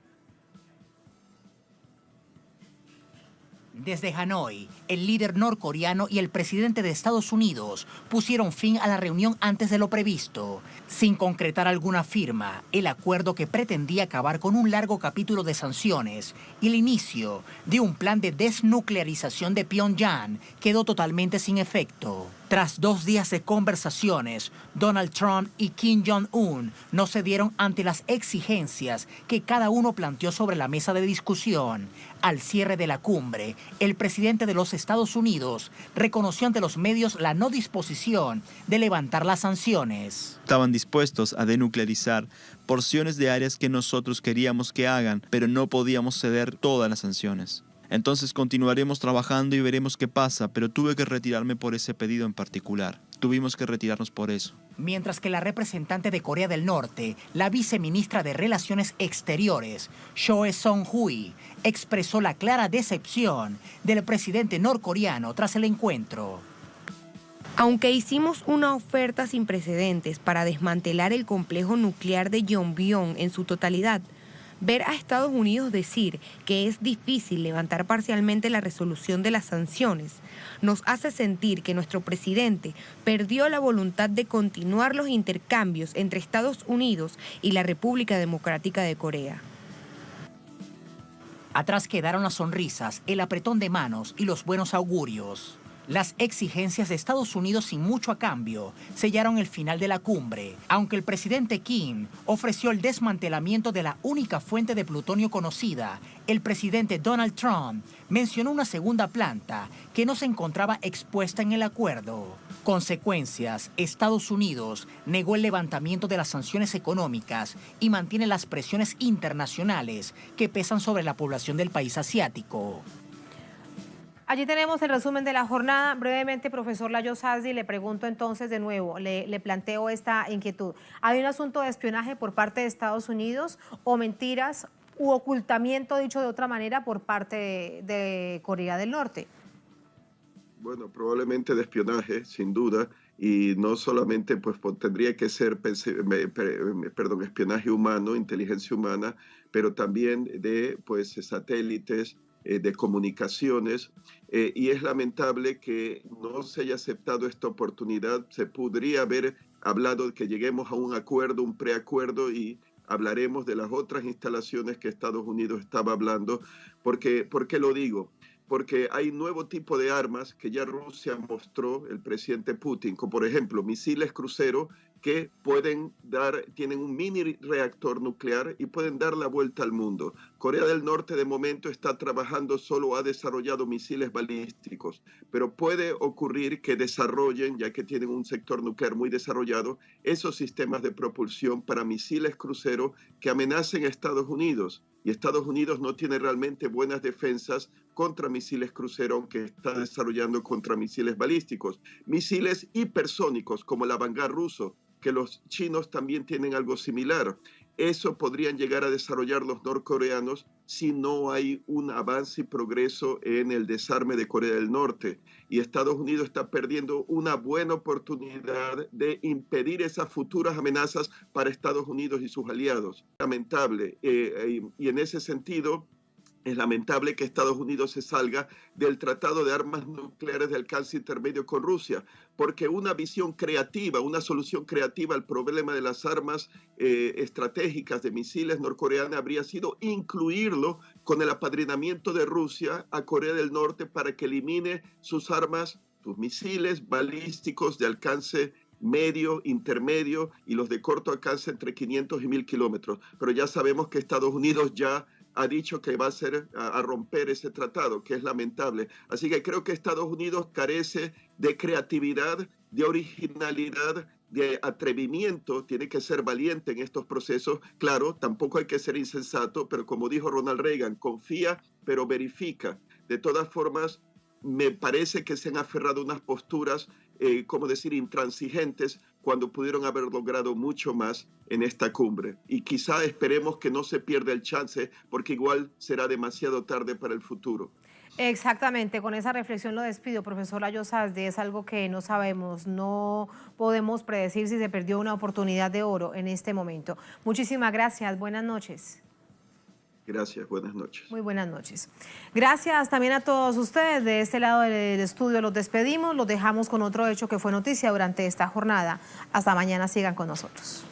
Desde Hanoi, el líder norcoreano y el presidente de Estados Unidos pusieron fin a la reunión antes de lo previsto, sin concretar alguna firma. El acuerdo que pretendía acabar con un largo capítulo de sanciones y el inicio de un plan de desnuclearización de Pyongyang quedó totalmente sin efecto. Tras 2 días de conversaciones, Donald Trump y Kim Jong-un no cedieron ante las exigencias que cada uno planteó sobre la mesa de discusión. Al cierre de la cumbre, el presidente de los Estados Unidos reconoció ante los medios la no disposición de levantar las sanciones. Estaban dispuestos a denuclearizar porciones de áreas que nosotros queríamos que hagan, pero no podíamos ceder todas las sanciones. Entonces continuaremos trabajando y veremos qué pasa, pero tuve que retirarme por ese pedido en particular. Tuvimos que retirarnos por eso. Mientras que la representante de Corea del Norte, la viceministra de Relaciones Exteriores, Choe Son-hui, expresó la clara decepción del presidente norcoreano tras el encuentro. Aunque hicimos una oferta sin precedentes para desmantelar el complejo nuclear de Yongbyon en su totalidad, ver a Estados Unidos decir que es difícil levantar parcialmente la resolución de las sanciones nos hace sentir que nuestro presidente perdió la voluntad de continuar los intercambios entre Estados Unidos y la República Democrática de Corea. Atrás quedaron las sonrisas, el apretón de manos y los buenos augurios. Las exigencias de Estados Unidos sin mucho a cambio sellaron el final de la cumbre, aunque el presidente Kim ofreció el desmantelamiento de la única fuente de plutonio conocida. El presidente Donald Trump mencionó una segunda planta que no se encontraba expuesta en el acuerdo. Consecuencias, Estados Unidos negó el levantamiento de las sanciones económicas y mantiene las presiones internacionales que pesan sobre la población del país asiático. Allí tenemos el resumen de la jornada. Brevemente, profesor Layo Sasdi, le pregunto entonces de nuevo, le planteo esta inquietud. ¿Hay un asunto de espionaje por parte de Estados Unidos o mentiras u ocultamiento, dicho de otra manera, por parte de Corea del Norte? Bueno, probablemente de espionaje, sin duda, y no solamente pues tendría que ser espionaje humano, inteligencia humana, pero también de pues satélites, de comunicaciones, y es lamentable que no se haya aceptado esta oportunidad. Se podría haber hablado de que lleguemos a un acuerdo, un preacuerdo, y hablaremos de las otras instalaciones que Estados Unidos estaba hablando. ¿Por qué lo digo? Porque hay nuevo tipo de armas que ya Rusia mostró, el presidente Putin, como por ejemplo misiles crucero que tienen un mini reactor nuclear y pueden dar la vuelta al mundo. Corea del Norte de momento está trabajando, solo ha desarrollado misiles balísticos, pero puede ocurrir que desarrollen, ya que tienen un sector nuclear muy desarrollado, esos sistemas de propulsión para misiles crucero que amenacen a Estados Unidos. Y Estados Unidos no tiene realmente buenas defensas contra misiles crucero, aunque está desarrollando contra misiles balísticos. Misiles hipersónicos, como el Vanguard ruso, que los chinos también tienen algo similar. Eso podrían llegar a desarrollar los norcoreanos si no hay un avance y progreso en el desarme de Corea del Norte. Y Estados Unidos está perdiendo una buena oportunidad de impedir esas futuras amenazas para Estados Unidos y sus aliados. Lamentable. Y en ese sentido, es lamentable que Estados Unidos se salga del Tratado de Armas Nucleares de Alcance Intermedio con Rusia, porque una visión creativa, una solución creativa al problema de las armas estratégicas de misiles norcoreanas habría sido incluirlo con el apadrinamiento de Rusia a Corea del Norte para que elimine sus armas, sus misiles balísticos de alcance medio, intermedio y los de corto alcance entre 500 y 1000 kilómetros. Pero ya sabemos que Estados Unidos ya ha dicho que va a romper ese tratado, que es lamentable. Así que creo que Estados Unidos carece de creatividad, de originalidad, de atrevimiento. Tiene que ser valiente en estos procesos. Claro, tampoco hay que ser insensato, pero como dijo Ronald Reagan, confía, pero verifica. De todas formas, me parece que se han aferrado a unas posturas, intransigentes, cuando pudieron haber logrado mucho más en esta cumbre. Y quizá esperemos que no se pierda el chance, porque igual será demasiado tarde para el futuro. Exactamente, con esa reflexión lo despido, profesor Layo Sasde. Es algo que no sabemos, no podemos predecir si se perdió una oportunidad de oro en este momento. Muchísimas gracias, buenas noches. Gracias, buenas noches. Muy buenas noches. Gracias también a todos ustedes. De este lado del estudio los despedimos, los dejamos con otro hecho que fue noticia durante esta jornada. Hasta mañana, sigan con nosotros.